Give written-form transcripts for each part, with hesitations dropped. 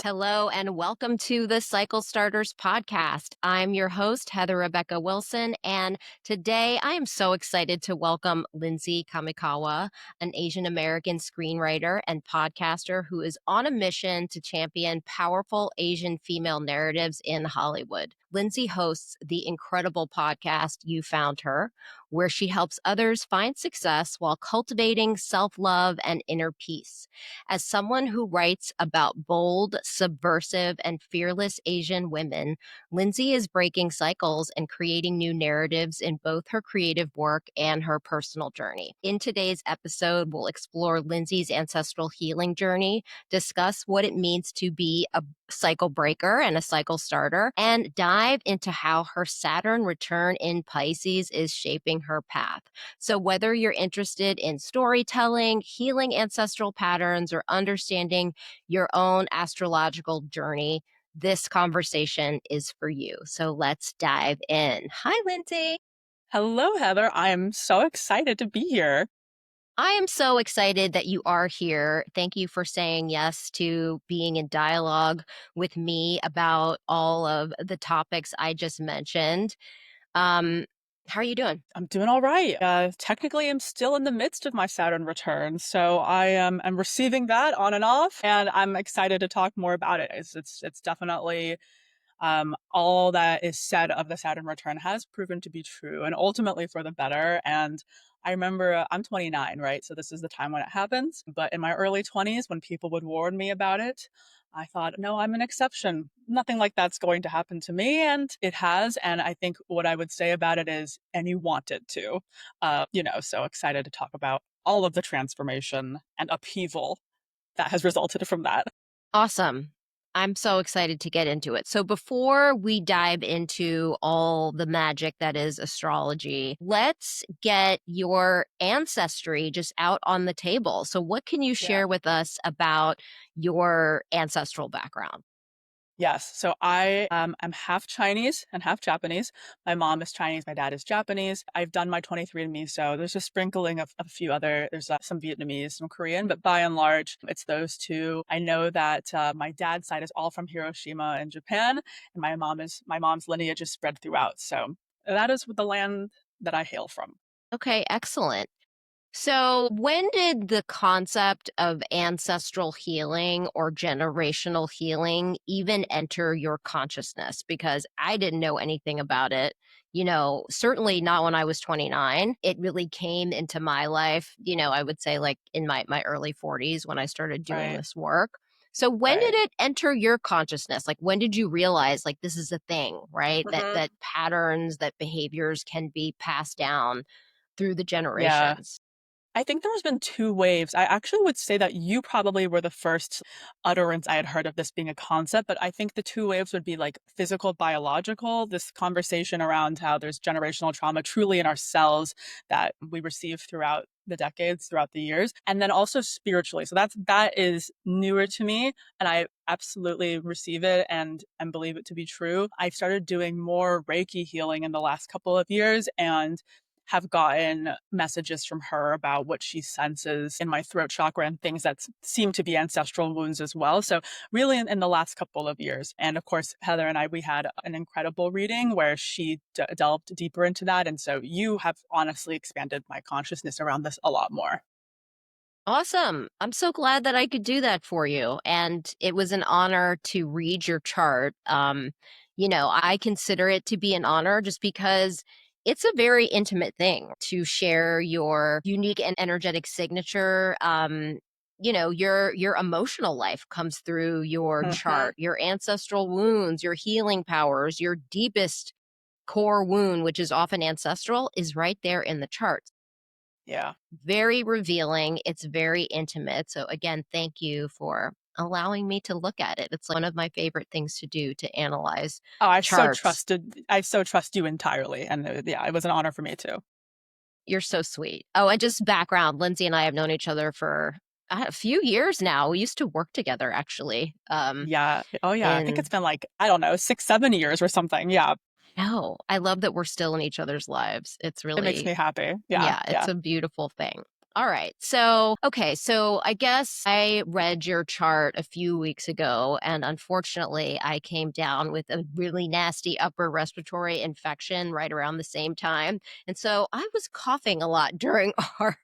Hello and welcome to the Cycle Starters podcast. I'm your host, Heather Rebecca Wilson, and today I am so excited to welcome Lindsay Kami, an Asian American screenwriter and podcaster who is on a mission to champion powerful Asian female narratives in Hollywood. Lindsay hosts the incredible podcast You Found Her, where she helps others find success while cultivating self-love and inner peace. As someone who writes about bold, subversive, and fearless Asian women, Lindsay is breaking cycles and creating new narratives in both her creative work and her personal journey. In today's episode, we'll explore Lindsay's ancestral healing journey, discuss what it means to be a cycle breaker and a cycle starter, and dive into how her Saturn return in Pisces is shaping her path. So whether you're interested in storytelling, healing ancestral patterns, or understanding your own astrological journey, this conversation is for you. So let's dive in. Hi, Lindsay. Hello, Heather. I am so excited to be here. I am so excited that you are here. Thank you for saying yes to being in dialogue with me about all of the topics I just mentioned. Um, how are you doing? I'm doing all right. Technically, I'm still in the midst of my Saturn return, so I'm receiving that on and off, and I'm excited to talk more about it. It's definitely all that is said of the Saturn return has proven to be true, and ultimately for the better. And I remember I'm 29, right? So this is the time when it happens. But in my early 20s, when people would warn me about it, I thought, no, I'm an exception. Nothing like that's going to happen to me. And it has. And I think what I would say about it is, and you want it to, so excited to talk about all of the transformation and upheaval that has resulted from that. Awesome. I'm so excited to get into it. So before we dive into all the magic that is astrology, let's get your ancestry just out on the table. So what can you Yeah. share with us about your ancestral background? Yes. So I am half Chinese and half Japanese. My mom is Chinese. My dad is Japanese. I've done my 23andMe. So there's a sprinkling of a few other, there's some Vietnamese, some Korean, but by and large, it's those two. I know that my dad's side is all from Hiroshima and Japan. And my mom's lineage is spread throughout. So that is the land that I hail from. Okay, excellent. So, when did the concept of ancestral healing or generational healing even enter your consciousness? Because I didn't know anything about it. Certainly not when I was 29. It really came into my life, I would say like in my early 40s when I started doing Right. this work. So when did Right. it enter your consciousness? Like when did you realize like this is a thing, right? That Mhm. that patterns, that behaviors can be passed down through the Yeah. generations? I think there's been two waves. I actually would say that you probably were the first utterance I had heard of this being a concept, but I think the two waves would be like physical, biological, this conversation around how there's generational trauma truly in our cells that we receive throughout the decades, throughout the years, and then also spiritually. So that is newer to me, and I absolutely receive it and believe it to be true. I started doing more Reiki healing in the last couple of years, and have gotten messages from her about what she senses in my throat chakra and things that seem to be ancestral wounds as well. So really in the last couple of years. And of course, Heather and we had an incredible reading where she delved deeper into that. And so you have honestly expanded my consciousness around this a lot more. Awesome. I'm so glad that I could do that for you. And it was an honor to read your chart. I consider it to be an honor just because it's a very intimate thing to share your unique and energetic signature. Your emotional life comes through your Mhm. chart, your ancestral wounds, your healing powers, your deepest core wound, which is often ancestral, is right there in the chart. Yeah. Very revealing. It's very intimate. So again, thank you for allowing me to look at it. It's one of my favorite things to do to analyze Oh, charts. I so trust you entirely. And yeah, it was an honor for me too. You're so sweet. Oh, and just background, Lindsay and I have known each other for a few years now. We used to work together actually. Yeah. Oh yeah. I think it's In been like, I don't know, 6, 7 years or something. Yeah. no, I love that we're still in each other's lives. It's It makes really, me happy. Yeah. yeah, it's Yeah. a beautiful thing. All right. So, okay. So I guess I read your chart a few weeks ago, and unfortunately, I came down with a really nasty upper respiratory infection right around the same time. And so I was coughing a lot during our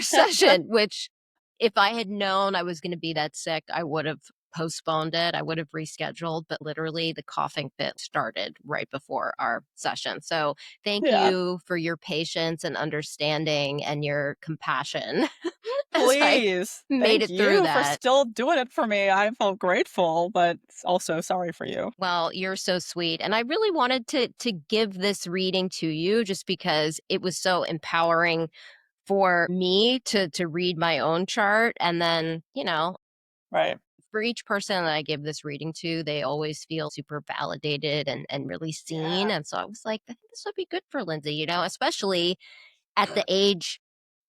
session, which if I had known I was going to be that sick, I would have postponed it. I would have rescheduled, but literally the coughing fit started right before our session. So thank Yeah. you for your patience and understanding and your compassion as I Please. made Thank it through you for that. still doing it for me. I felt grateful, but also sorry for you. Well, you're so sweet. And I really wanted to give this reading to you just because it was so empowering for me to read my own chart. And then, Right. for each person that I give this reading to, they always feel super validated and really seen. Yeah. And so I was like, I think this would be good for Lindsay, especially at the age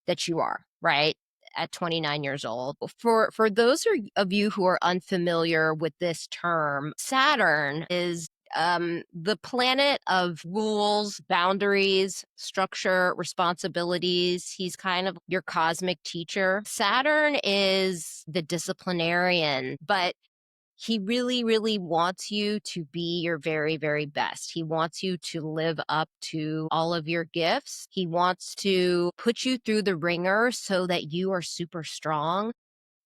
that you are, right? At 29 years old. For those of you who are unfamiliar with this term, Saturn is the planet of rules, boundaries, structure, responsibilities. He's kind of your cosmic teacher. Saturn is the disciplinarian, but he really, really wants you to be your very, very best. He wants you to live up to all of your gifts. He wants to put you through the ringer so that you are super strong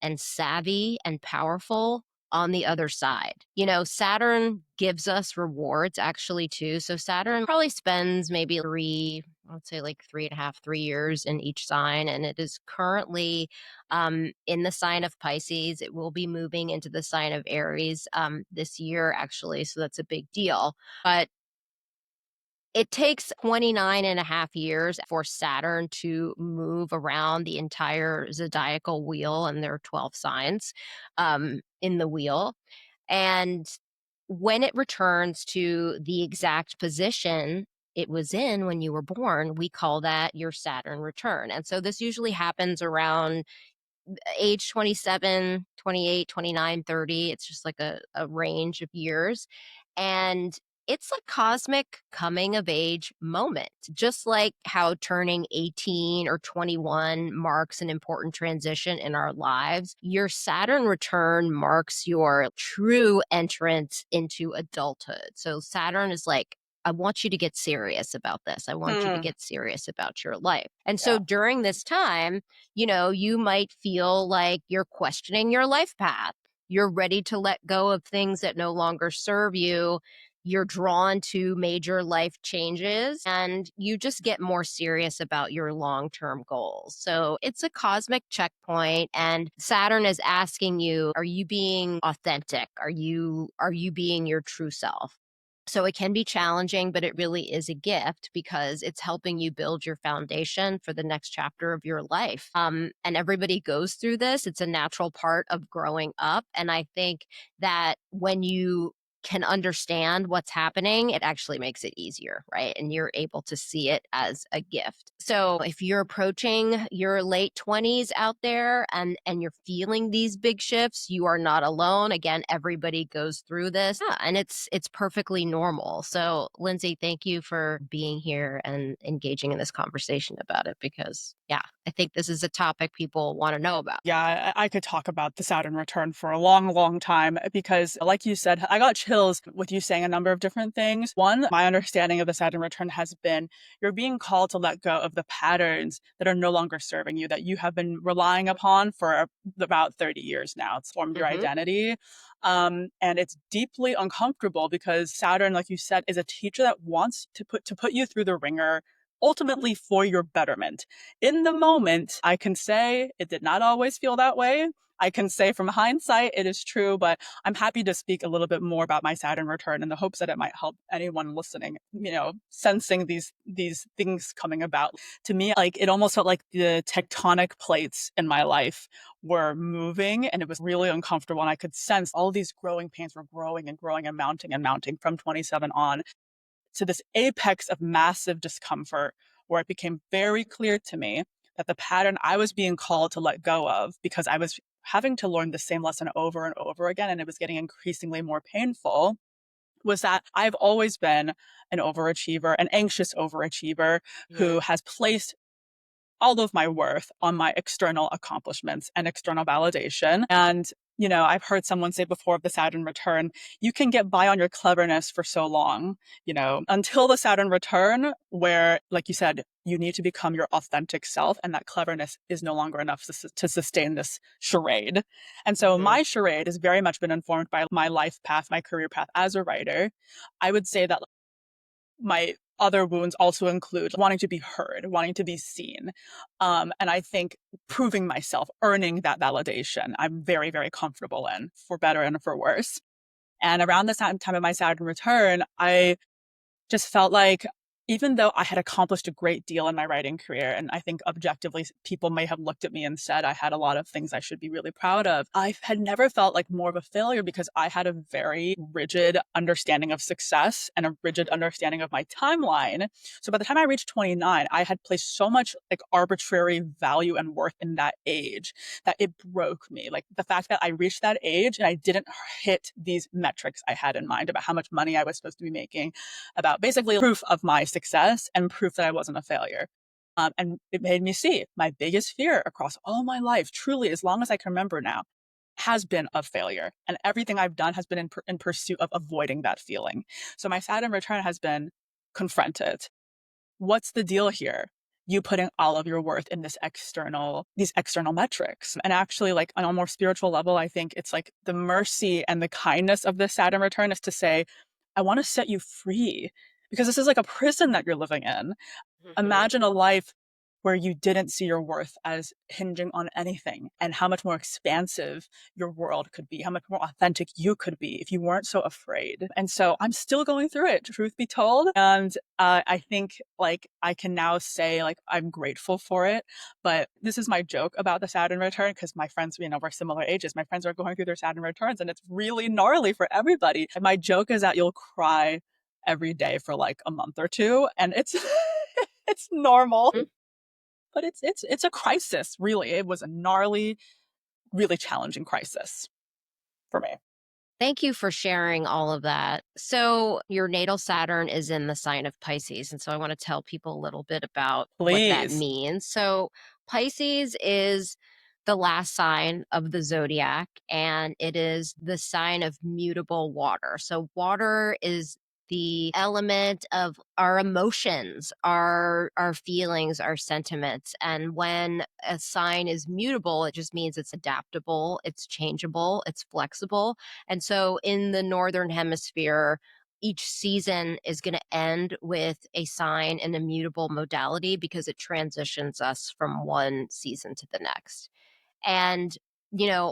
and savvy and powerful on the other side. Saturn gives us rewards actually too. So Saturn probably spends maybe I would say like 3.5, 3 years in each sign. And it is currently in the sign of Pisces. It will be moving into the sign of Aries this year, actually. So that's a big deal. But it takes 29 and a half years for Saturn to move around the entire zodiacal wheel, and there are 12 signs in the wheel. And when it returns to the exact position it was in when you were born, we call that your Saturn return. And so this usually happens around age 27, 28, 29, 30. It's just like a range of years. And it's a cosmic coming of age moment, just like how turning 18 or 21 marks an important transition in our lives. Your Saturn return marks your true entrance into adulthood. So Saturn is like, I want you to get serious about this. I want you to Mm, get serious about your life. And so yeah. during this time, you might feel like you're questioning your life path. You're ready to let go of things that no longer serve you. You're drawn to major life changes and you just get more serious about your long term goals. So it's a cosmic checkpoint, and Saturn is asking you, are you being authentic? Are you being your true self? So it can be challenging, but it really is a gift because it's helping you build your foundation for the next chapter of your life. And everybody goes through this. It's a natural part of growing up. And I think that when you can understand what's happening, it actually makes it easier, right? And you're able to see it as a gift. So if you're approaching your late 20s out there and you're feeling these big shifts, you are not alone. Again, everybody goes through this. Yeah, and it's perfectly normal. So, Lindsay, thank you for being here and engaging in this conversation about it because yeah, I think this is a topic people want to know about. Yeah, I could talk about the Saturn return for a long, long time because, like you said, I got chills with you saying a number of different things. One, my understanding of the Saturn return has been you're being called to let go of the patterns that are no longer serving you, that you have been relying upon for about 30 years now. It's formed your Hmm. identity. And it's deeply uncomfortable because Saturn, like you said, is a teacher that wants to put you through the ringer ultimately for your betterment. In the moment, I can say it did not always feel that way. I can say from hindsight it is true, but I'm happy to speak a little bit more about my Saturn return in the hopes that it might help anyone listening, sensing these things coming about. To me, like it almost felt like the tectonic plates in my life were moving and it was really uncomfortable. And I could sense all these growing pains were growing and mounting from 27 on to this apex of massive discomfort where it became very clear to me that the pattern I was being called to let go of because I was having to learn the same lesson over and over again and it was getting increasingly more painful was that I've always been an overachiever, an anxious overachiever who has placed all of my worth on my external accomplishments and external validation. And I've heard someone say before of the Saturn return, you can get by on your cleverness for so long, until the Saturn return, where, like you said, you need to become your authentic self, and that cleverness is no longer enough to sustain this charade. And so Mhm. my charade has very much been informed by my life path, my career path as a writer. I would say that my other wounds also include wanting to be heard, wanting to be seen. And I think proving myself, earning that validation, I'm very, very comfortable in, for better and for worse. And around the time of my Saturn return, I just felt like, even though I had accomplished a great deal in my writing career, and I think objectively people may have looked at me and said I had a lot of things I should be really proud of, I had never felt like more of a failure because I had a very rigid understanding of success and a rigid understanding of my timeline. So by the time I reached 29, I had placed so much like arbitrary value and worth in that age that it broke me. Like the fact that I reached that age and I didn't hit these metrics I had in mind about how much money I was supposed to be making, about basically proof of my success and proof that I wasn't a failure. And it made me see my biggest fear across all my life, truly, as long as I can remember now, has been of failure. And everything I've done has been in pursuit of avoiding that feeling. So my Saturn return has been confronted. What's the deal here? You putting all of your worth in these external metrics. And actually, like on a more spiritual level, I think it's like the mercy and the kindness of the Saturn return is to say, I want to set you free, because this is like a prison that you're living in. Mhm. Imagine a life where you didn't see your worth as hinging on anything, and how much more expansive your world could be, how much more authentic you could be if you weren't so afraid. And so I'm still going through it, truth be told. And I think like I can now say like I'm grateful for it. But this is my joke about the Saturn return, because my friends, we're similar ages. My friends are going through their Saturn returns and it's really gnarly for everybody. And my joke is that you'll cry every day for like a month or two, and it's it's normal, Mm. but it's a crisis, really. It was a gnarly, really challenging crisis for me. Thank you for sharing all of that. So, your natal Saturn is in the sign of Pisces. And so, I want to tell people a little bit about what that Please. means. So, Pisces is the last sign of the zodiac, and it is the sign of mutable water. So, water is the element of our emotions, our feelings, our sentiments. And when a sign is mutable, it just means it's adaptable, it's changeable, it's flexible. And so in the Northern Hemisphere, each season is going to end with a sign in a mutable modality because it transitions us from one season to the next. And,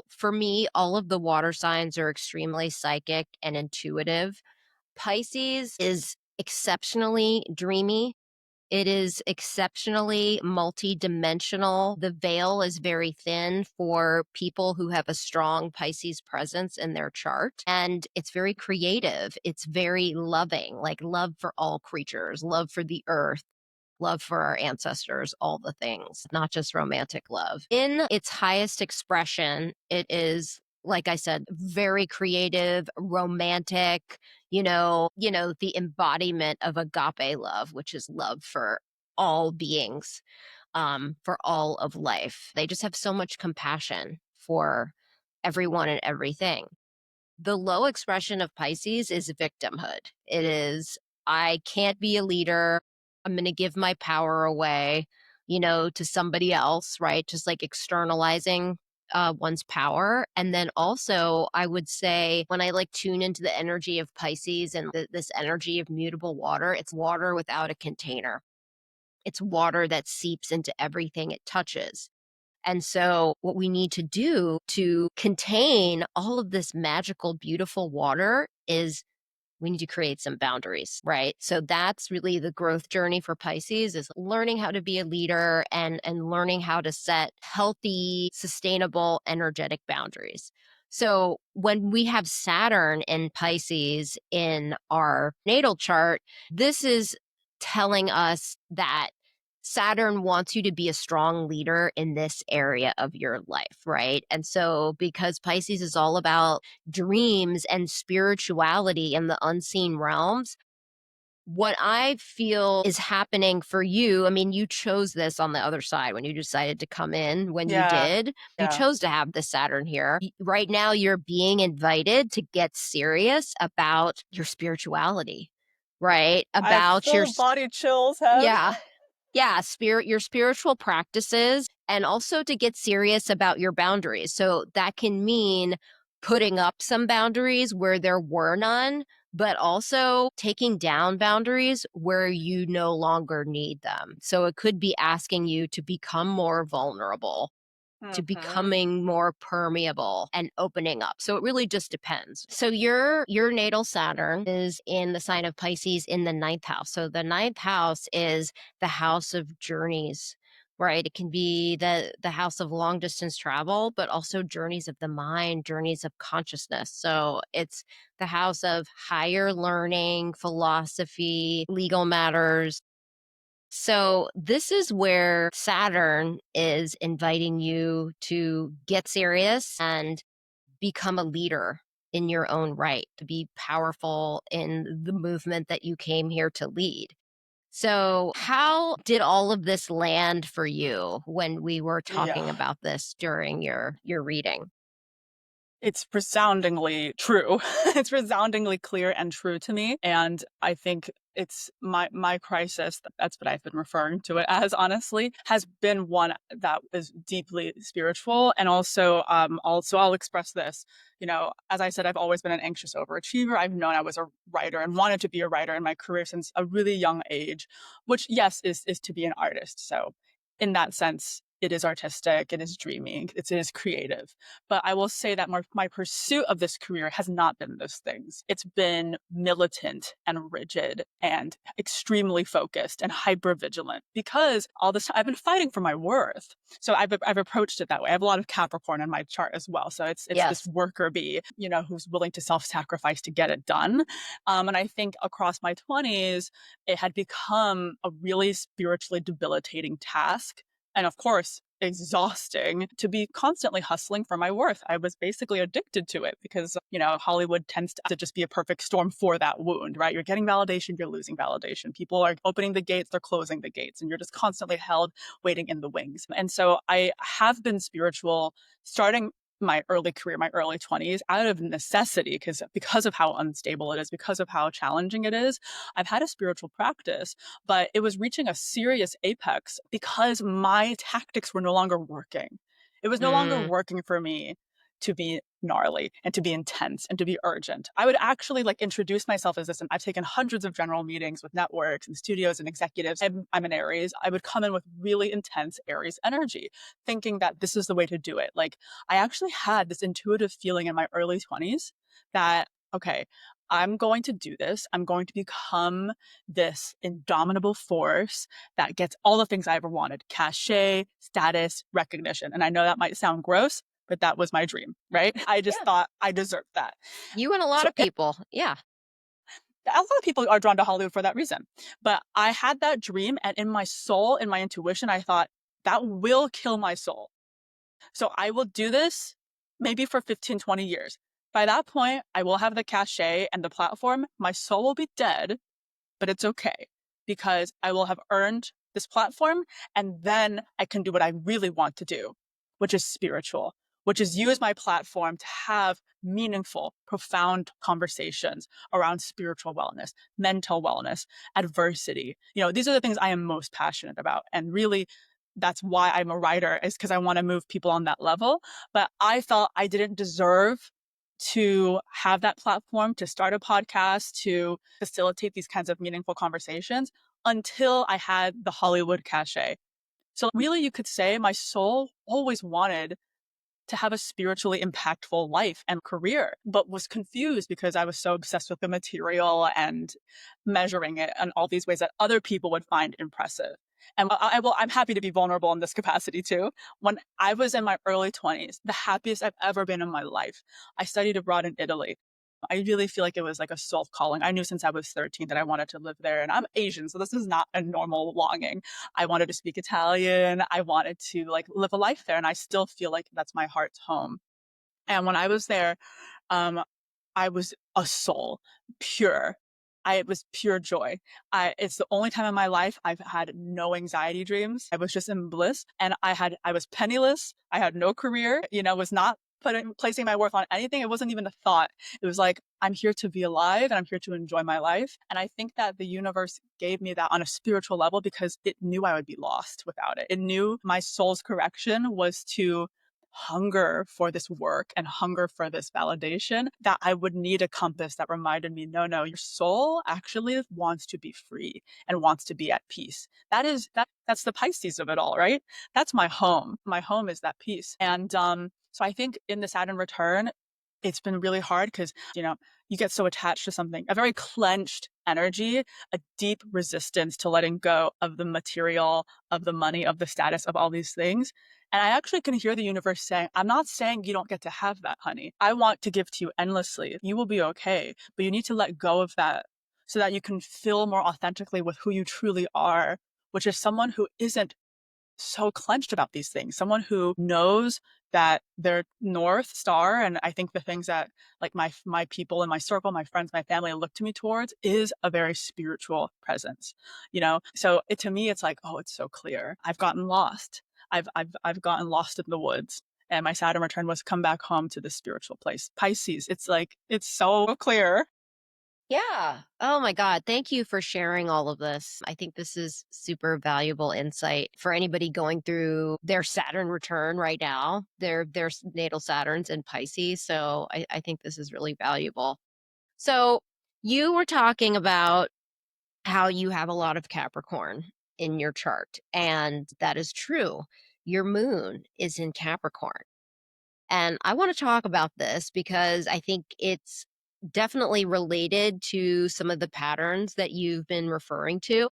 for me, all of the water signs are extremely psychic and intuitive. Pisces is exceptionally dreamy. It is exceptionally multidimensional. The veil is very thin for people who have a strong Pisces presence in their chart. And it's very creative. It's very loving, like love for all creatures, love for the earth, love for our ancestors, all the things, not just romantic love. In its highest expression, it is, like I said, very creative, romantic, the embodiment of agape love, which is love for all beings, for all of life. They just have so much compassion for everyone and everything. The low expression of Pisces is victimhood. It is, I can't be a leader. I'm going to give my power away, to somebody else, right? Just like externalizing one's power. And then also, I would say when I like tune into the energy of Pisces and this energy of mutable water, it's water without a container. It's water that seeps into everything it touches. And so, what we need to do to contain all of this magical, beautiful water is we need to create some boundaries, right? So that's really the growth journey for Pisces, is learning how to be a leader and learning how to set healthy, sustainable, energetic boundaries. So when we have Saturn in Pisces in our natal chart, this is telling us that Saturn wants you to be a strong leader in this area of your life, right? And so, because Pisces is all about dreams and spirituality and the unseen realms, What I feel is happening for you, I mean, you chose this on the other side when you decided to come in when you Yeah. did. You Yeah. chose to have the Saturn here. Right now, you're being invited to get serious about your spirituality, right? I have About full body chills, Hev. yeah, yeah, your spiritual practices, and also to get serious about your boundaries. So that can mean putting up some boundaries where there were none, but also taking down boundaries where you no longer need them. So it could be asking you to become more vulnerable, to Mhm. becoming more permeable and opening up. So it really just depends. So your natal Saturn is in the sign of Pisces in the ninth house. So the ninth house is the house of journeys. Right. It can be the house of long distance travel, but also journeys of the mind, journeys of consciousness. So it's the house of higher learning, philosophy, legal matters. So, this is where Saturn is inviting you to get serious and become a leader in your own right, to be powerful in the movement that you came here to lead. So, how did all of this land for you when we were Yeah. talking about this during your reading? It's resoundingly true. It's resoundingly clear and true to me. And I think it's my crisis, that's what I've been referring to it as, honestly, has been one that is deeply spiritual. And also I'll express this. As I said, I've always been an anxious overachiever. I've known I was a writer and wanted to be a writer in my career since a really young age, which, yes, is to be an artist. So in that sense, it is artistic, it is dreamy, it is creative. But I will say that my pursuit of this career has not been those things. It's been militant and rigid and extremely focused and hyper vigilant because all this time I've been fighting for my worth. So I've approached it that way. I have a lot of Capricorn in my chart as well. So it's this Yes. worker bee, who's willing to self-sacrifice to get it done. And I think across my 20s, it had become a really spiritually debilitating task, and of course, exhausting to be constantly hustling for my worth. I was basically addicted to it because, Hollywood tends to just be a perfect storm for that wound, right? You're getting validation, you're losing validation. People are opening the gates, they're closing the gates, and you're just constantly held waiting in the wings. And so I have been spiritual starting my early career, my early 20s, out of necessity, because of how unstable it is, because of how challenging it is. I've had a spiritual practice, but it was reaching a serious apex because my tactics were no longer working. It was no longer Mm, working for me to be gnarly and to be intense and to be urgent. I would actually introduce myself as this, and I've taken hundreds of general meetings with networks and studios and executives. I'm an Aries. I would come in with really intense Aries energy, thinking that this is the way to do it. I actually had this intuitive feeling in my early 20s that, okay, I'm going to do this. I'm going to become this indomitable force that gets all the things I ever wanted: cachet, status, recognition. And I know that might sound gross, but that was my dream, right? I just yeah. thought I deserved that. You and a lot So of people. Yeah. a lot of people are drawn to Hollywood for that reason. But I had that dream, and in my soul, in my intuition, I thought that will kill my soul. So I will do this maybe for 15, 20 years. By that point, I will have the cachet and the platform. My soul will be dead, but it's okay because I will have earned this platform, and then I can do what I really want to do, which is spiritual, which is use my platform to have meaningful, profound conversations around spiritual wellness, mental wellness, adversity. These are the things I am most passionate about. And really, that's why I'm a writer, is because I want to move people on that level. But I felt I didn't deserve to have that platform, to start a podcast, to facilitate these kinds of meaningful conversations until I had the Hollywood cachet. So really, you could say my soul always wanted to have a spiritually impactful life and career, but was confused because I was so obsessed with the material and measuring it in all these ways that other people would find impressive. And I'm happy to be vulnerable in this capacity too. When I was in my early 20s, the happiest I've ever been in my life, I studied abroad in Italy. I really feel like it was like a soul calling. I knew since I was 13 that I wanted to live there, and I'm Asian, so this is not a normal longing. I wanted to speak Italian. I wanted to live a life there, and I still feel like that's my heart's home. And when I was there, um, I was a soul, pure. it was pure joy. It's the only time in my life I've had no anxiety dreams. I was just in bliss, and I was penniless. I had no career, was not placing my worth on anything. It wasn't even a thought. It was like, I'm here to be alive and I'm here to enjoy my life. And I think that the universe gave me that on a spiritual level because it knew I would be lost without it. It knew my soul's correction was to hunger for this work and hunger for this validation, that I would need a compass that reminded me, no, your soul actually wants to be free and wants to be at peace. That's the Pisces of it all, right? That's my home. My home is that peace. And so I think in the Saturn return, it's been really hard because, you get so attached to something, a very clenched energy, a deep resistance to letting go of the material, of the money, of the status, of all these things. And I actually can hear the universe saying, I'm not saying you don't get to have that, honey. I want to give to you endlessly. You will be okay, but you need to let go of that so that you can feel more authentically with who you truly are, which is someone who isn't so clenched about these things, someone who knows that their north star, and I think the things that like my people in my circle, my friends, my family look to me towards, is a very spiritual presence. So to me it's like, oh, it's so clear. I've gotten lost. I've gotten lost in the woods, and my Saturn return was come back home to the spiritual place. Pisces, it's like, it's so clear. Yeah. Oh my God. Thank you for sharing all of this. I think this is super valuable insight for anybody going through their Saturn return right now. Their natal Saturn's in Pisces. So I think this is really valuable. So you were talking about how you have a lot of Capricorn in your chart, and that is true. Your moon is in Capricorn. And I want to talk about this because I think it's definitely related to some of the patterns that you've been referring to.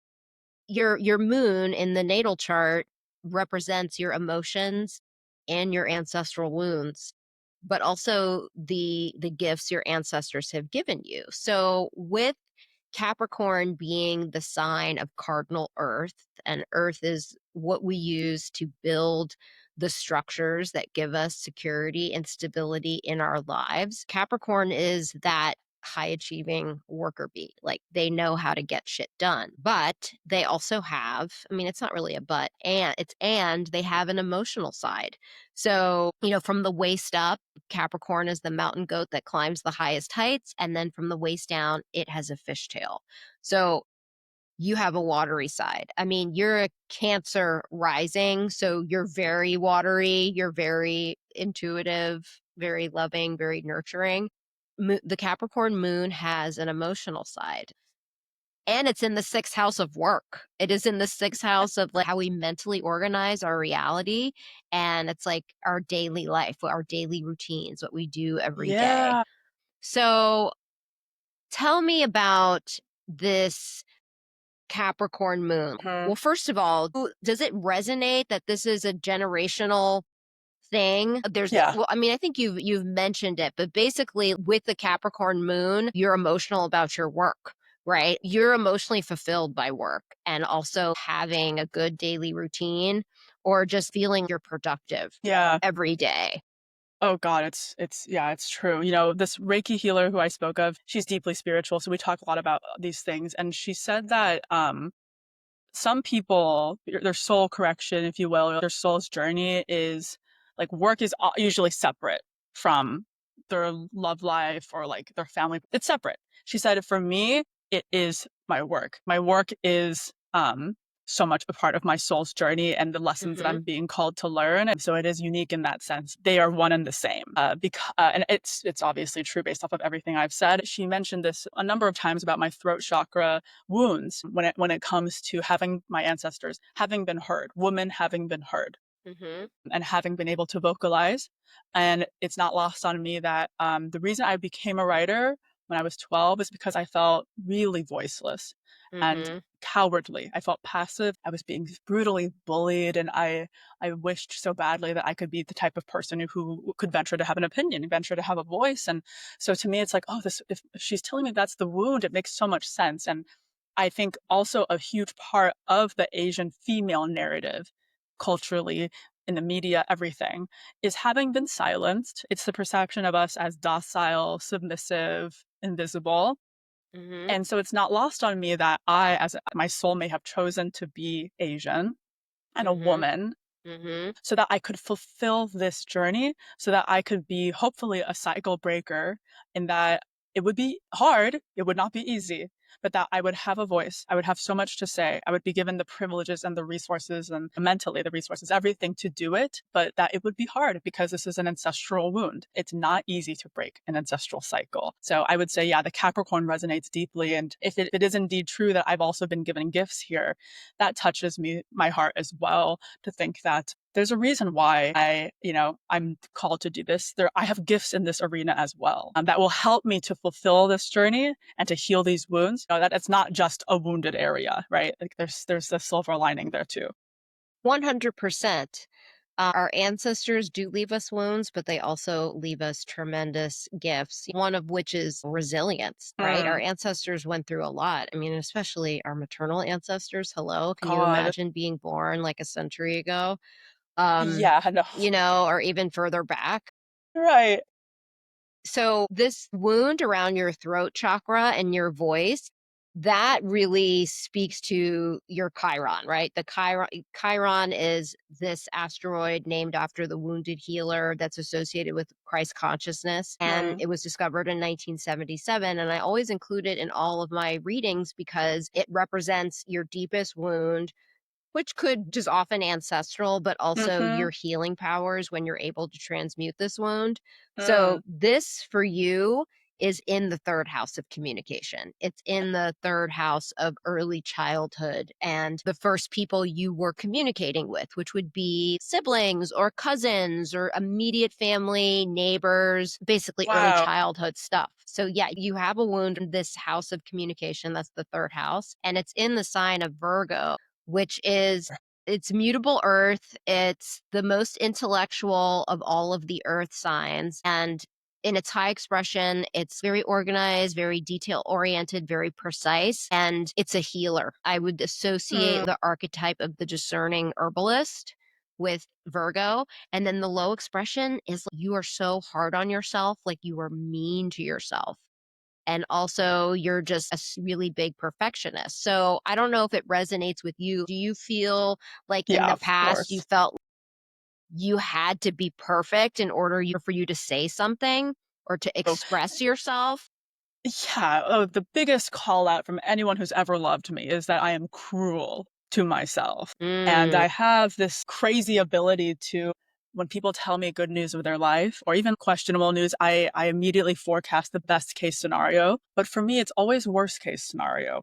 Your moon in the natal chart represents your emotions and your ancestral wounds, but also the gifts your ancestors have given you. So with Capricorn being the sign of cardinal earth, and earth is what we use to build the structures that give us security and stability in our lives. Capricorn is that high achieving worker bee. Like they know how to get shit done. But they also have, I mean, it's not really a but, and they have an emotional side. So, from the waist up, Capricorn is the mountain goat that climbs the highest heights. And then from the waist down, it has a fishtail. So you have a watery side. I mean, you're a Cancer rising. So you're very watery. You're very intuitive, very loving, very nurturing. The Capricorn moon has an emotional side. And it's in the sixth house of work. It is in the sixth house of like how we mentally organize our reality. And it's like our daily life, our daily routines, what we do every day. Yeah. So tell me about this Capricorn moon. Well, first of all, does it resonate that this is a generational thing? Yeah. Well, I mean, I think you've mentioned it, but basically with the Capricorn moon, you're emotional about your work, right? You're emotionally fulfilled by work and also having a good daily routine or just feeling you're productive Yeah. every day. Oh God, yeah, it's true. This Reiki healer who I spoke of, she's deeply spiritual, so we talk a lot about these things. And she said that some people, their soul correction, if you will, their soul's journey is like work is usually separate from their love life or like their family. It's separate. She said, for me, it is my work. My work is so much a part of my soul's journey and the lessons that Hmm. I'm being called to learn. And so it is unique in that sense. They are one and the same. And it's obviously true based off of everything I've said. She mentioned this a number of times about my throat chakra wounds when it comes to having my ancestors having been heard, women having been heard, Hmm. and having been able to vocalize. And it's not lost on me that the reason I became a writer when I was 12 is because I felt really voiceless and Hmm. cowardly. I felt passive. I was being brutally bullied, and I wished so badly that I could be the type of person who could venture to have an opinion, venture to have a voice. And so to me, it's like, oh, this if she's telling me that's the wound, it makes so much sense. And I think also a huge part of the Asian female narrative culturally in the media, everything is having been silenced. It's the perception of us as docile, submissive, invisible. Mhm. And so it's not lost on me that my soul may have chosen to be Asian and a Mhm. woman Mhm. so that I could fulfill this journey, so that I could be hopefully a cycle breaker, in that it would be hard, it would not be easy, but that I would have a voice. I would have so much to say. I would be given the privileges and the resources and mentally the resources, everything to do it, but that it would be hard because this is an ancestral wound. It's not easy to break an ancestral cycle. So I would say, yeah, the Capricorn resonates deeply. And if it is indeed true that I've also been given gifts here, that touches my heart as well, to think that there's a reason why I'm called to do this. I have gifts in this arena as well, that will help me to fulfill this journey and to heal these wounds. That it's not just a wounded area, right? Like there's the silver lining there too. 100%. Our ancestors do leave us wounds, but they also leave us tremendous gifts, one of which is resilience, right? Our Mm, ancestors went through a lot. I mean, especially our maternal ancestors. Hello, can you God, imagine being born like a century ago? yeah, no, Or even further back. right. So this wound around your throat chakra and your voice, that really speaks to your Chiron, right? The Chiron is this asteroid named after the wounded healer that's associated with Christ consciousness. And Mm, it was discovered in 1977. And I always include it in all of my readings because it represents your deepest wound, which could just often ancestral, but also mm-hmm, your healing powers when you're able to transmute this wound. mm, So, this for you is in the third house of communication. It's in the third house of early childhood and the first people you were communicating with, which would be siblings or cousins or immediate family, neighbors, basically early wow. childhood stuff. So, yeah, you have a wound in this house of communication. That's the third house. And it's in the sign of Virgo, which is it's mutable earth. It's the most intellectual of all of the earth signs. And in its high expression, it's very organized, very detail oriented, very precise, and it's a healer. I would associate Mm, the archetype of the discerning herbalist with Virgo. And then the low expression is you are so hard on yourself, like you are mean to yourself, and also you're just really big perfectionist. So I don't know if it resonates with you. Do you feel like in yeah, the of past you course. felt you had to be perfect in order for you to say something or to Oh, express yourself? yeah. Oh, the biggest call out from anyone who's ever loved me is that I am cruel to myself. And Mm, I have this crazy ability to, when people tell me good news of their life or even questionable news, I immediately forecast the best case scenario. But for me, it's always worst case scenario.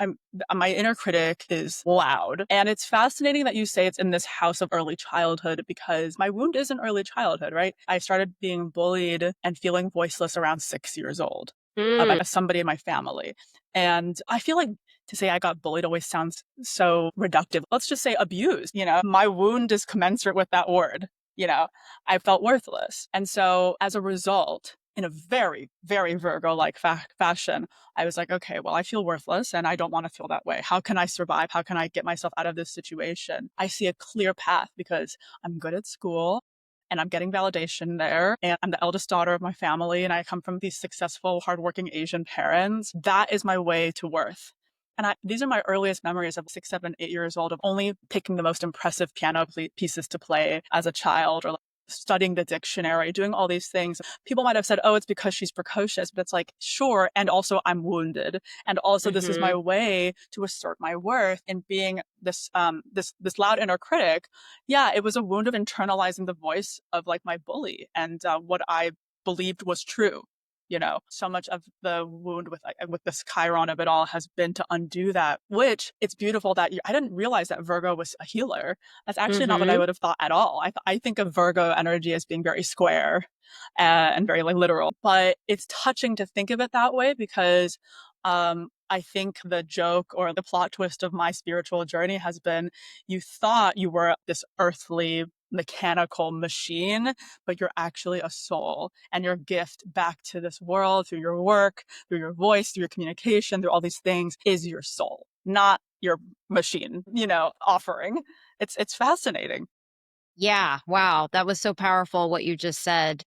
I'm, my inner critic is loud. And it's fascinating that you say it's in this house of early childhood, because my wound isn't early childhood, right? I started being bullied and feeling voiceless around 6 years old, mm, by somebody in my family. And I feel like to say I got bullied always sounds so reductive. Let's just say abused. My wound is commensurate with that word. You know, I felt worthless. And so as a result, in a very, very Virgo like fashion, I was like, okay, well, I feel worthless and I don't want to feel that way. How can I survive? How can I get myself out of this situation? I see a clear path because I'm good at school and I'm getting validation there. And I'm the eldest daughter of my family, and I come from these successful, hardworking Asian parents. That is my way to worth. And these are my earliest memories of 6, 7, 8 years old, of only picking the most impressive piano pieces to play as a child, or like studying the dictionary, doing all these things. People might have said, oh, it's because she's precocious, but it's like, sure. And also I'm wounded. And also this is my mhm. way to assert my worth in being this loud inner critic. Yeah, it was a wound of internalizing the voice of like my bully and what I believed was true. So much of the wound with this Chiron of it all has been to undo that. Which it's beautiful that I didn't realize that Virgo was a healer. That's actually not what I Mhm. would have thought at all. I think of Virgo energy as being very square, and very like literal. But it's touching to think of it that way, because I think the joke or the plot twist of my spiritual journey has been, you thought you were this earthly mechanical machine, but you're actually a soul, and your gift back to this world through your work, through your voice, through your communication, through all these things is your soul, not your machine, offering. It's fascinating. Yeah, wow, that was so powerful what you just said.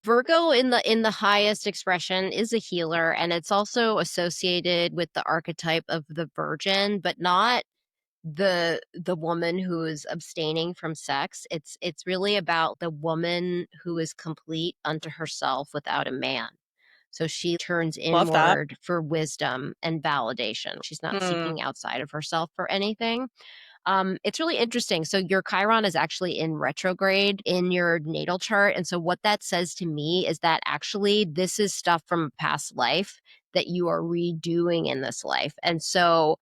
Virgo in the highest expression is a healer, and it's also associated with the archetype of the virgin, but not the woman who is abstaining from sex. It's really about the woman who is complete unto herself without a man. So she turns Love that. inward for wisdom and validation. She's not Mm. seeking outside of herself for anything. It's really interesting. So your Chiron is actually in retrograde in your natal chart. And so what that says to me is that actually this is stuff from a past life that you are redoing in this life. And so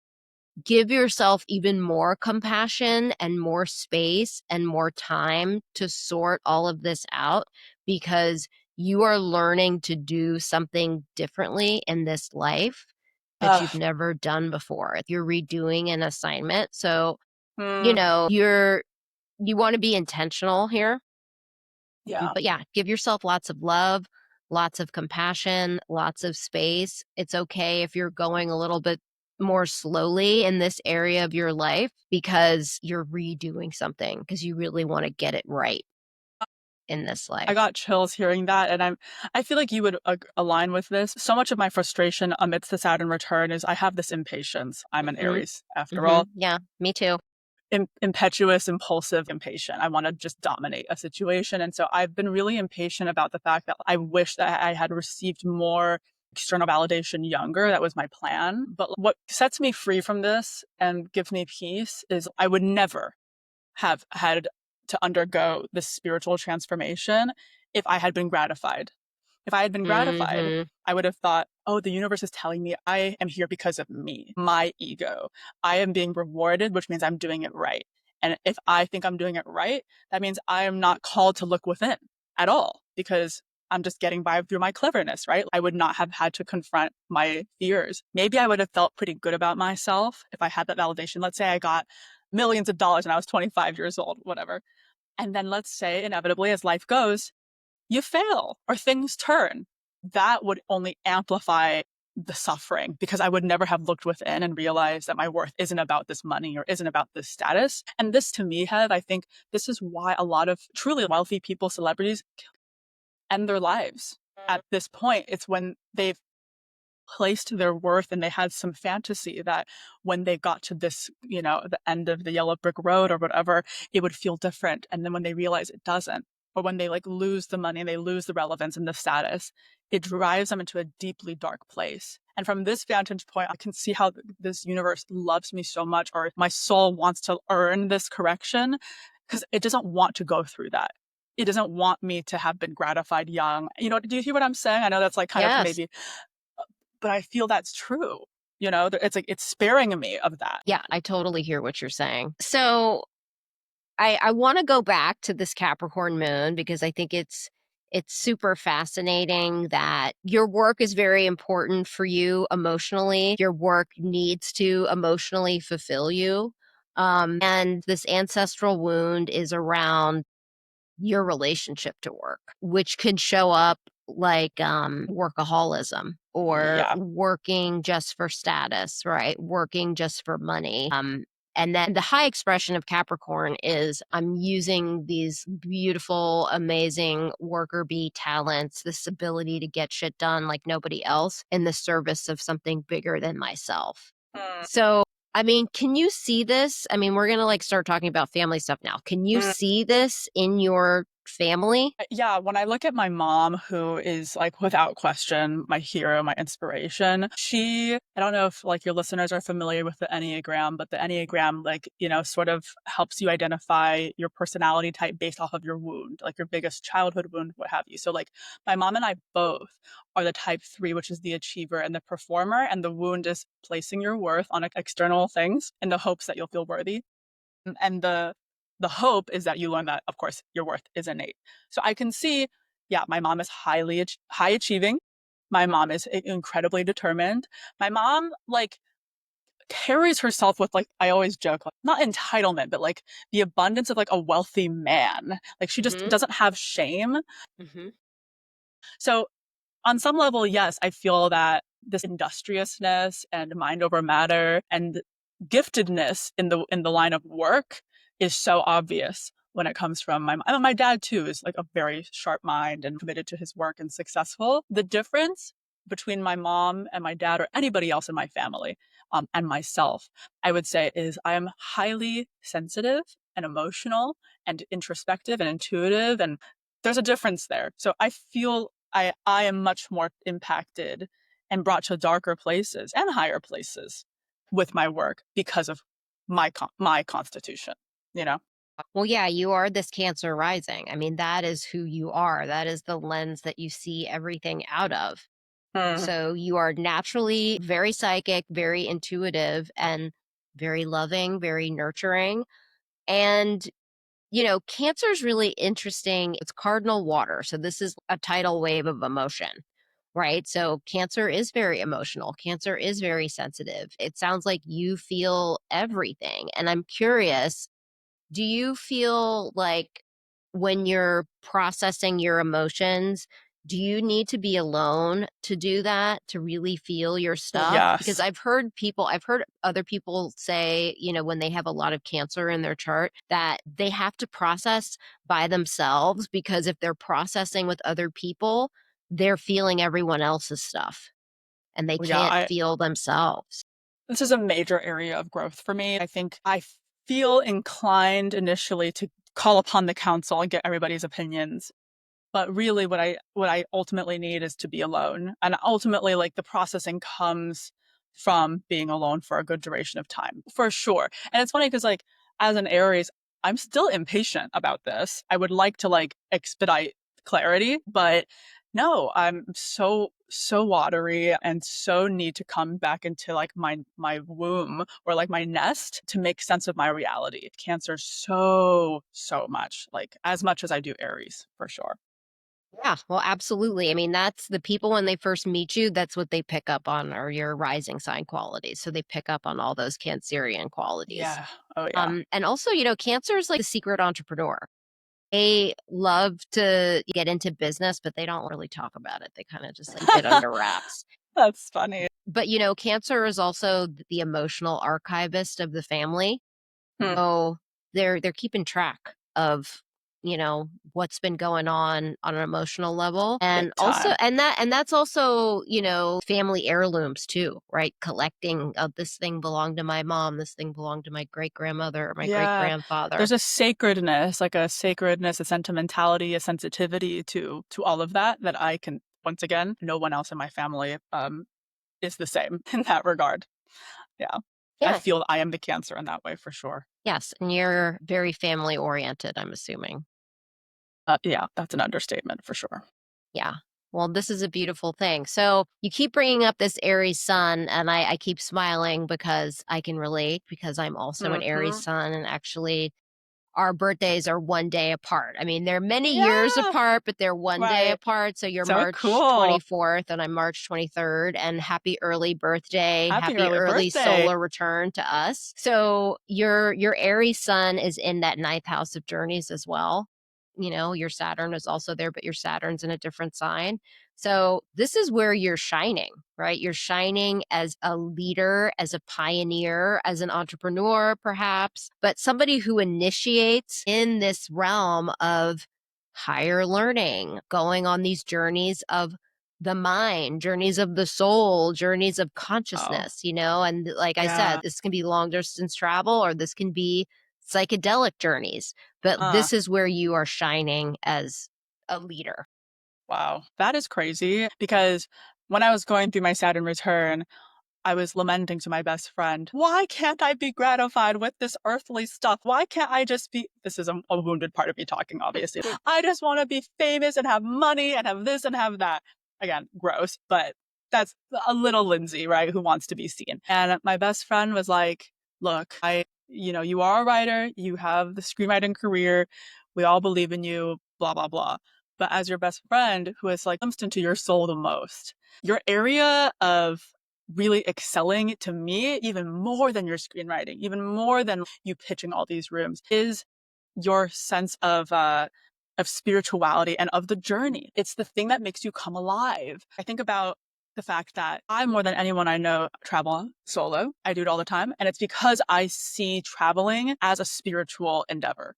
give yourself even more compassion and more space and more time to sort all of this out, because you are learning to do something differently in this life that you've Ugh. never done before. You're redoing an assignment. So, Mm. you want to be intentional here. Yeah. But yeah, give yourself lots of love, lots of compassion, lots of space. It's okay if you're going a little bit more slowly in this area of your life because you're redoing something because you really want to get it right in this I life. got chills hearing that, and I feel like you would align with this. So much of my frustration amidst the Saturn return is I have this impatience. I'm an Mhm. Aries, after all. Mhm. Yeah, me too. Impetuous, impulsive, impatient. I want to just dominate a situation. And so I've been really impatient about the fact that I wish that I had received more external validation younger. That was my plan. But what sets me free from this and gives me peace is I would never have had to undergo this spiritual transformation if I had been gratified. If I had been gratified, Mhm. I would have thought, oh, the universe is telling me I am here because of me, my ego. I am being rewarded, which means I'm doing it right. And if I think I'm doing it right, that means I am not called to look within at all because I'm just getting by through my cleverness, right? I would not have had to confront my fears. Maybe I would have felt pretty good about myself if I had that validation. Let's say I got millions of dollars and I was 25 years old, whatever. And then let's say inevitably as life goes, you fail or things turn. That would only amplify the suffering because I would never have looked within and realized that my worth isn't about this money or isn't about this status. And this to me, Hev, I think this is why a lot of truly wealthy people, celebrities, end their lives. At this point, it's when they've placed their worth and they had some fantasy that when they got to this, the end of the yellow brick road or whatever, it would feel different. And then when they realize it doesn't, or when they like lose the money and they lose the relevance and the status, it drives them into a deeply dark place. And from this vantage point, I can see how this universe loves me so much, or my soul wants to earn this correction because it doesn't want to go through that. It doesn't want me to have been gratified young. Do you hear what I'm saying? I know that's like kind of Yes. maybe, but I feel that's true. It's like it's sparing me of that. Yeah, I totally hear what you're saying. So I want to go back to this Capricorn moon because I think it's super fascinating that your work is very important for you emotionally. Your work needs to emotionally fulfill you. And this ancestral wound is around your relationship to work, which could show up like workaholism or Yeah. working just for status, right? Working just for money. And then the high expression of Capricorn is I'm using these beautiful, amazing worker bee talents, this ability to get shit done like nobody else in the service of something bigger than myself. Mm, So, I mean, can you see this? I mean, we're going to like start talking about family stuff now. Can you mm. see this in your family? Yeah, when I look at my mom, who is like without question my hero, my inspiration, I don't know if like your listeners are familiar with the Enneagram, but the Enneagram, like, sort of helps you identify your personality type based off of your wound, like your biggest childhood wound, what have you. So, like, my mom and I both are the type 3, which is the achiever and the performer. And the wound is placing your worth on external things in the hopes that you'll feel worthy. And the hope is that you learn that, of course, your worth is innate. So I can see, yeah, my mom is high achieving. My mom is incredibly determined. My mom like carries herself with, like, I always joke, like, not entitlement, but like the abundance of like a wealthy man. Like she just Hmm. doesn't have shame. Hmm. So on some level, yes, I feel that this industriousness and mind over matter and giftedness in the line of work is so obvious. when it comes from my dad too is like a very sharp mind and committed to his work and successful. The difference between my mom and my dad or anybody else in my family, and myself, I would say is I am highly sensitive and emotional and introspective and intuitive. And there's a difference there. So I feel I am much more impacted and brought to darker places and higher places with my work because of my constitution, you know? Well, yeah, you are this Cancer rising. I mean, that is who you are. That is the lens that you see everything out of. Mm. So you are naturally very psychic, very intuitive, and very loving, very nurturing. And, Cancer is really interesting. It's cardinal water. So this is a tidal wave of emotion, right? So Cancer is very emotional. Cancer is very sensitive. It sounds like you feel everything. And I'm curious, do you feel like when you're processing your emotions, do you need to be alone to do that, to really feel your stuff? Because Yes. I've heard other people say, when they have a lot of Cancer in their chart, that they have to process by themselves because if they're processing with other people, they're feeling everyone else's stuff and they Yeah, can't feel themselves. this is a major area of growth for me. I think I feel inclined initially to call upon the council and get everybody's opinions. But really what I ultimately need is to be alone. And ultimately, like, the processing comes from being alone for a good duration of time, for sure. And it's funny because, like, as an Aries, I'm still impatient about this. I would like to, like, expedite clarity, but no, I'm so watery and so need to come back into, like, my womb or like my nest to make sense of my reality. Cancer so much, like as much as I do Aries, for sure. Yeah, well, absolutely. I mean, that's the people when they first meet you, that's what they pick up on are your rising sign qualities. So they pick up on all those Cancerian qualities. Yeah. Oh, yeah. And also, Cancer is like the secret entrepreneur. They love to get into business, but they don't really talk about it. They kind of just like it under wraps. That's funny. But Cancer is also the emotional archivist of the family. Hmm. So they're keeping track of, what's been going on an emotional level. And Big also time. that's also, family heirlooms too, right? Collecting this thing belonged to my mom, this thing belonged to my great grandmother or my great Yeah. grandfather. There's a sacredness, like a sacredness, a sentimentality, a sensitivity to all of that that I can, once again, no one else in my family is the same in that regard. Yeah. I Yeah. feel I am the Cancer in that way for sure. Yes, and you're very family oriented, I'm assuming. Yeah, that's an understatement for sure. Yeah. Well, this is a beautiful thing. So you keep bringing up this Aries sun, and I keep smiling because I can relate because I'm also an Aries Hmm. sun. And actually, our birthdays are one day apart. I mean, they're many years Yeah. apart, but they're one day Right. apart. So you're So March cool. 24th and I'm March 23rd. And happy early birthday, Happy happy early early birthday. solar return to us. So your Aries sun is in that ninth house of journeys as well. Your Saturn is also there, but your Saturn's in a different sign. So this is where you're shining, right? You're shining as a leader, as a pioneer, as an entrepreneur, perhaps, but somebody who initiates in this realm of higher learning, going on these journeys of the mind, journeys of the soul, journeys of Oh, consciousness, and like I said, yeah. this can be long distance travel or this can be psychedelic journeys, but Uh, this is where you are shining as a leader. wow. That is crazy because when I was going through my Saturn return, I was lamenting to my best friend, why can't I be gratified with this earthly stuff? Why can't I just be, this is a wounded part of me talking, obviously. I just want to be famous and have money and have this and have that. Again, gross, but that's a little Lindsay, right? Who wants to be seen. And my best friend was like, look, you are a writer, you have the screenwriting career, we all believe in you, blah, blah, blah. But as your best friend who has like glimpsed into your soul the most, your area of really excelling to me, even more than your screenwriting, even more than you pitching all these rooms, is your sense of spirituality and of the journey. It's the thing that makes you come alive. I think about the fact that I, more than anyone I know, travel solo. I do it all the time. And it's because I see traveling as a spiritual endeavor.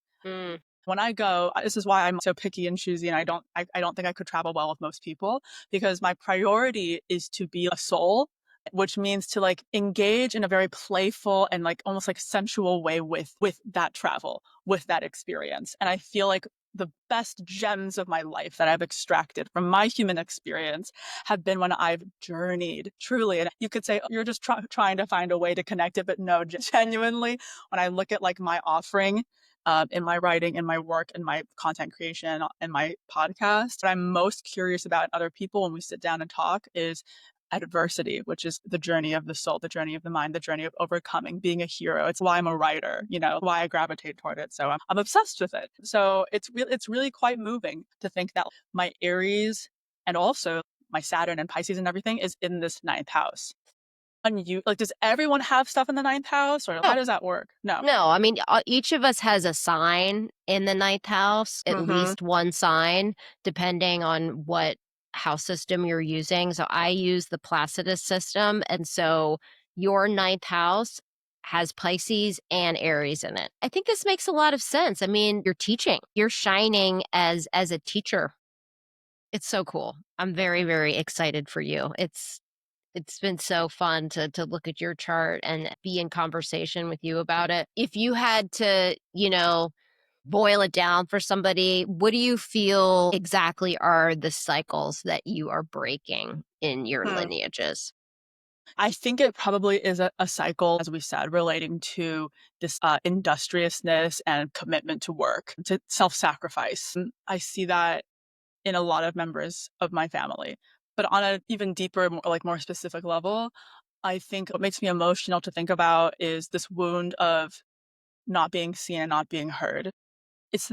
When I go, this is why I'm so picky and choosy, and I don't think I could travel well with most people, because my priority is to be a soul, which means to like engage in a very playful and like almost like sensual way with that travel, with that experience. And I feel like the best gems of my life that I've extracted from my human experience have been when I've journeyed truly. And you could say you're just trying to find a way to connect it, but no, genuinely, when I look at like my offering in my writing, in my work, in my content creation, in my podcast, what I'm most curious about in other people when we sit down and talk is adversity, which is the journey of the soul, the journey of the mind, the journey of overcoming, being a hero. It's why I'm a writer, you know, why I gravitate toward it. So I'm obsessed with it. So it's really quite moving to think that my Aries and also my Saturn and Pisces and everything is in this ninth house. And you like, does everyone have stuff in the ninth house, or how Oh, does that work? No. no, I mean, each of us has a sign in the ninth house, at Mm-hmm. least one sign, depending on what house system you're using. So I use the Placidus system. And so your ninth house has Pisces and Aries in it. I think this makes a lot of sense. I mean, you're teaching, you're shining as a teacher. It's so cool. I'm very, very excited for you. It's been so fun to look at your chart and be in conversation with you about it. If you had to, boil it down for somebody, what do you feel exactly are the cycles that you are breaking in your Hmm. lineages? I think it probably is a cycle, as we said, relating to this industriousness and commitment to work, to self sacrifice. I see that in a lot of members of my family. But on an even deeper, more specific level, I think what makes me emotional to think about is this wound of not being seen and not being heard. It's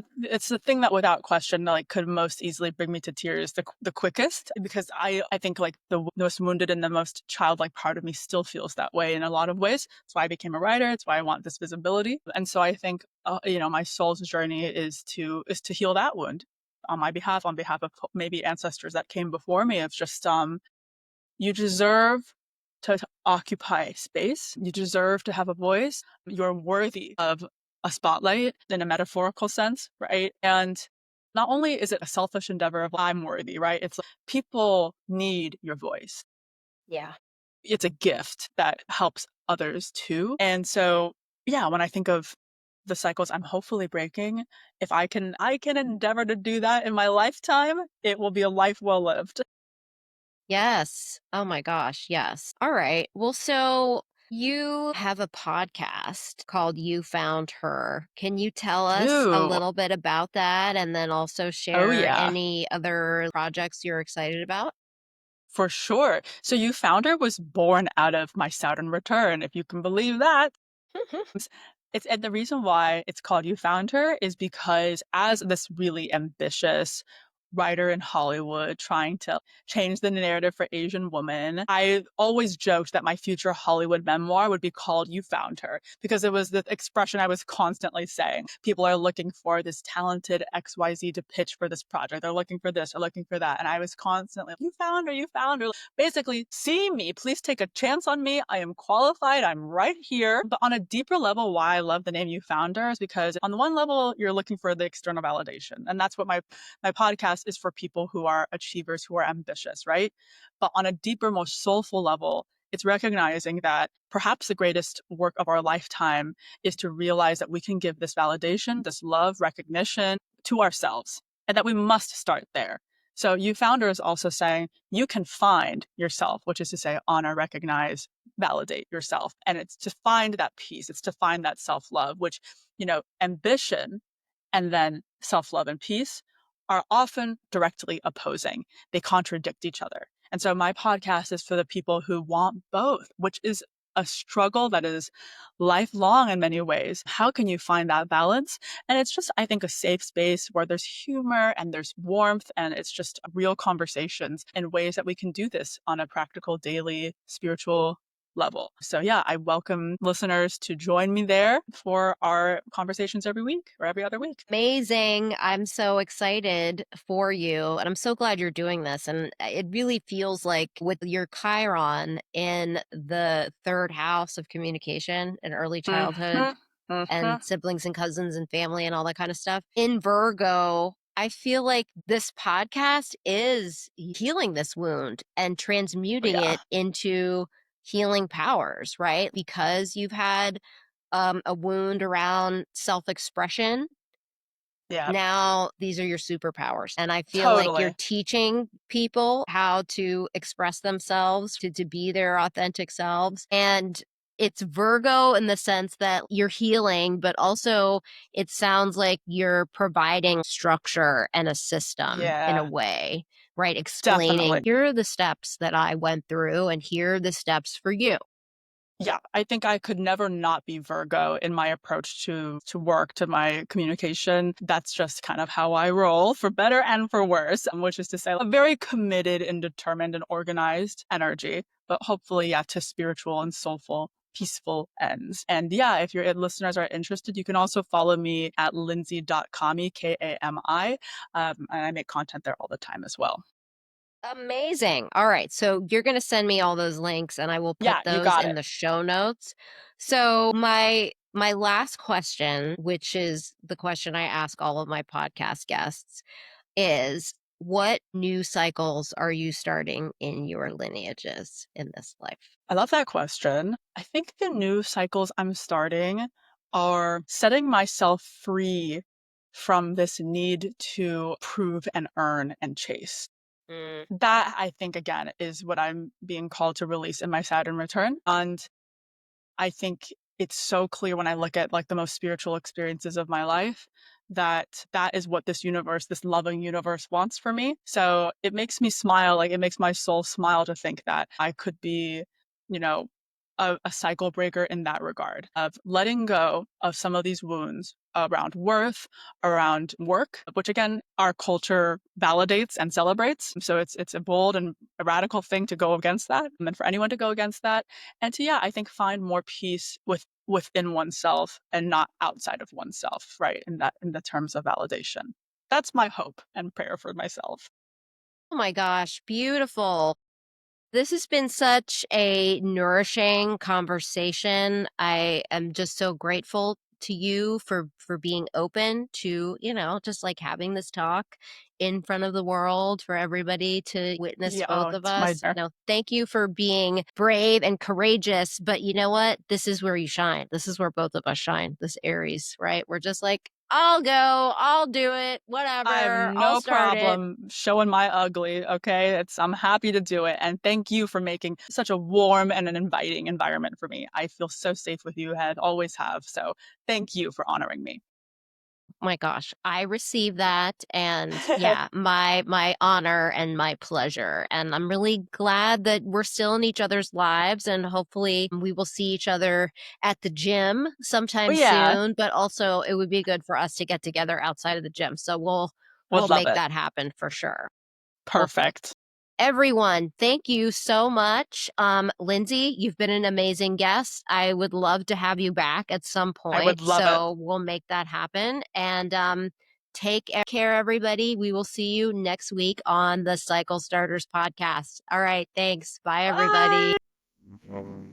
the thing that without question like could most easily bring me to tears the quickest, because I think like the most wounded and the most childlike part of me still feels that way in a lot of ways. That's why I became a writer. It's why I want this visibility. And so I think my soul's journey is to heal that wound on my behalf, on behalf of maybe ancestors that came before me, of just you deserve to occupy space. You deserve to have a voice. You're worthy of a spotlight in a metaphorical sense, right? And not only is it a selfish endeavor of I'm worthy, right? It's like people need your voice. Yeah. It's a gift that helps others too. And so, yeah, when I think of the cycles I'm hopefully breaking, if I can endeavor to do that in my lifetime, it will be a life well lived. Yes. Oh my gosh. Yes. All right. Well, so you have a podcast called You Found Her. Can you tell us a Do. little bit about that and then also Oh share yeah. any other projects you're excited about? For sure. So You Found Her was born out of my Saturn return, if you can believe that. And the reason why it's called You Found Her is because as this really ambitious writer in Hollywood trying to change the narrative for Asian women, I always joked that my future Hollywood memoir would be called You Found Her, because it was the expression I was constantly saying. People are looking for this talented XYZ to pitch for this project. They're looking for this, they're looking for that. And I was constantly, You found her, you found her. Basically, see me, please take a chance on me. I am qualified. I'm right here. But on a deeper level, why I love the name You Found Her is because on the one level, you're looking for the external validation. And that's what my podcast is for, people who are achievers, who are ambitious, right? But on a deeper, more soulful level, it's recognizing that perhaps the greatest work of our lifetime is to realize that we can give this validation, this love, recognition to ourselves, and that we must start there. So You Founder is also saying you can find yourself, which is to say, honor, recognize, validate yourself. And it's to find that peace. It's to find that self-love, which, ambition and then self-love and peace are often directly opposing. They contradict each other. And so my podcast is for the people who want both, which is a struggle that is lifelong in many ways. How can you find that balance? And it's just, I think, a safe space where there's humor and there's warmth, and it's just real conversations in ways that we can do this on a practical, daily, spiritual level. So yeah, I welcome listeners to join me there for our conversations every week or every other week. Amazing. I'm so excited for you. And I'm so glad you're doing this. And it really feels like with your Chiron in the third house of communication and early Mhm. childhood, Mhm. and siblings and cousins and family and all that kind of stuff. In Virgo, I feel like this podcast is healing this wound and Oh, transmuting yeah. it into healing powers, right? Because you've had a wound around self expression. Yeah. Now, these are your superpowers. And I feel like you're Totally. teaching people how to express themselves, to be their authentic selves. And it's Virgo in the sense that you're healing, but also it sounds like you're providing structure and a system in a Yeah. way, right? Explaining, Definitely. here are the steps that I went through, and here are the steps for you. Yeah, I think I could never not be Virgo in my approach to work, to my communication. That's just kind of how I roll, for better and for worse, which is to say, a very committed and determined and organized energy, but hopefully, yeah, to spiritual and soulful, peaceful ends. And yeah, if your listeners are interested, you can also follow me at lindsay.kami, Kami. And I make content there all the time as well. Amazing. All right. So you're going to send me all those links and I will put Yeah, you those got in it. the show notes. So my last question, which is the question I ask all of my podcast guests, is what new cycles are you starting in your lineages in this life? I love that question. I think the new cycles I'm starting are setting myself free from this need to prove and earn and chase. Mm. That, I think, again, is what I'm being called to release in my Saturn return. And I think it's so clear when I look at like the most spiritual experiences of my life that that is what this universe, this loving universe wants for me. So it makes me smile, like it makes my soul smile to think that I could be, you know, a cycle breaker in that regard of letting go of some of these wounds around worth, around work, which again, our culture validates and celebrates. So it's a bold and a radical thing to go against that. And for anyone to go against that and to, yeah, I think find more peace within oneself and not outside of oneself, right? In the terms of validation. That's my hope and prayer for myself. Oh my gosh, beautiful. This has been such a nourishing conversation. I am just so grateful to you for being open to, just like having this talk in front of the world for everybody to witness Yeah, oh, both of it's my us. Thank you for being brave and courageous, but you know what? This is where you shine. This is where both of us shine. This Aries, right? We're just like, I'll go, I'll do it, I have whatever. I'll no start it. problem showing my ugly, okay? I'm happy to do it. And thank you for making such a warm and an inviting environment for me. I feel so safe with you, Head, always have. So thank you for honoring me. My gosh, I received that, and yeah, my honor and my pleasure, and I'm really glad that we're still in each other's lives, and hopefully we will see each other at the gym Oh sometime yeah, soon, but also it would be good for us to get together outside of the gym, so we'll would love make it. that happen for sure. Well, Perfect. everyone, thank you so much. Lindsay, you've been an amazing guest. I would love to have you back at some I point. would love it. So we'll make that happen. And take care, everybody. We will see you next week on the Cycle Starters podcast. All right. Thanks. Bye, everybody. Bye.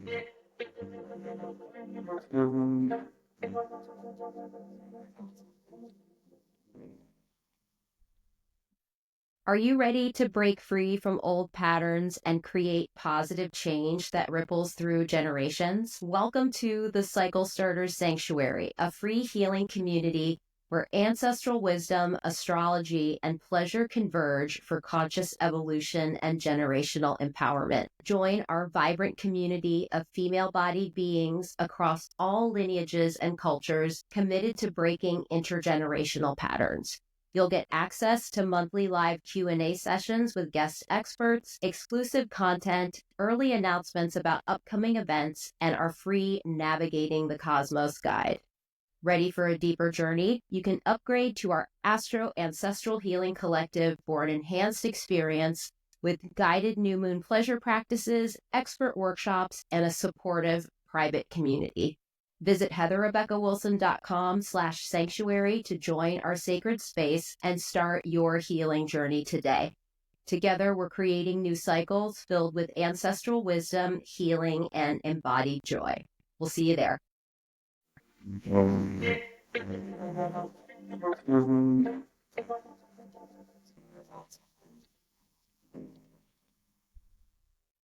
Are you ready to break free from old patterns and create positive change that ripples through generations? Welcome to the Cycle Starters Sanctuary, a free healing community where ancestral wisdom, astrology, and pleasure converge for conscious evolution and generational empowerment. Join our vibrant community of female-bodied beings across all lineages and cultures committed to breaking intergenerational patterns. You'll get access to monthly live Q&A sessions with guest experts, exclusive content, early announcements about upcoming events, and our free Navigating the Cosmos guide. Ready for a deeper journey? You can upgrade to our Ancestral Healing Collective for an enhanced experience with guided new moon pleasure practices, expert workshops, and a supportive private community. Visit heatherrebeccawilson.com/sanctuary to join our sacred space and start your healing journey today. Together, we're creating new cycles filled with ancestral wisdom, healing, and embodied joy. We'll see you there. Mhm.